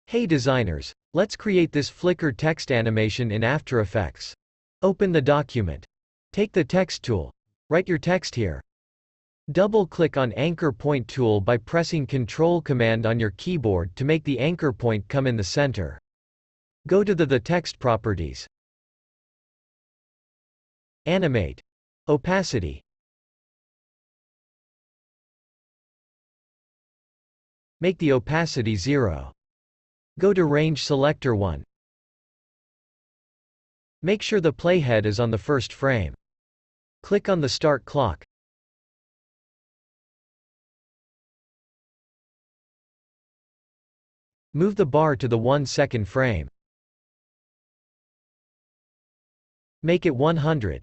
Hey designers, let's create this flicker text animation in After Effects. Open the document. Take the text tool. Write your text here. Double-click on Anchor Point tool by pressing Ctrl Command on your keyboard to make the anchor point come in the center. Go to the text properties. Animate. Opacity. Make the opacity 0. Go to Range Selector 1. Make sure the playhead is on the first frame. Click on the start clock. Move the bar to the 1-second frame. Make it 100.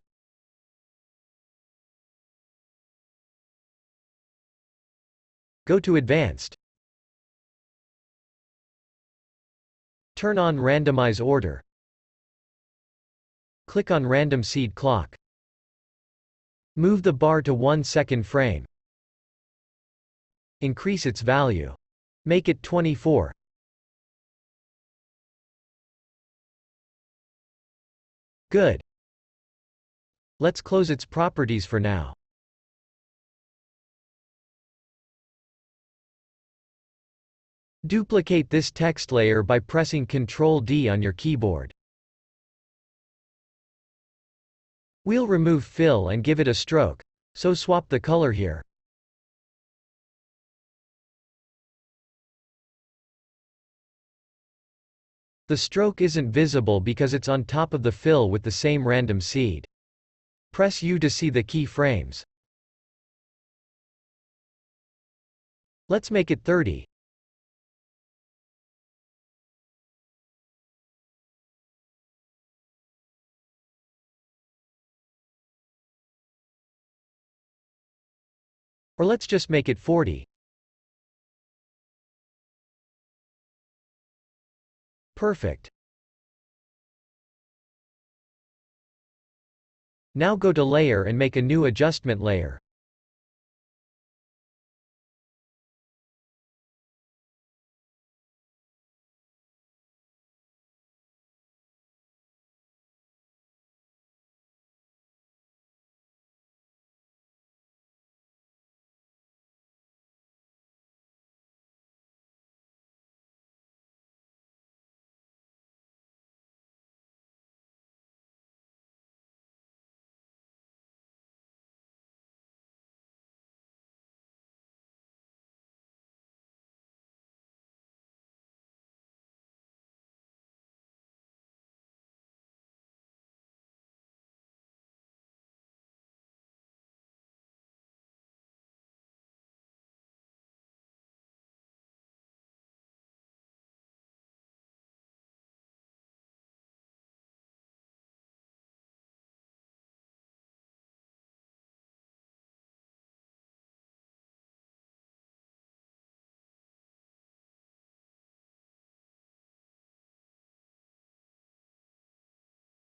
Go to Advanced. Turn on Randomize Order. Click on Random Seed Clock. Move the bar to 1-second frame. Increase its value. Make it 24. Good. Let's close its properties for now. Duplicate this text layer by pressing Ctrl D on your keyboard. We'll remove fill and give it a stroke, so swap the color here. The stroke isn't visible because it's on top of the fill with the same random seed. Press U to see the key frames. Let's make it 30. Or let's just make it 40. Perfect. Now go to Layer and make a new adjustment layer.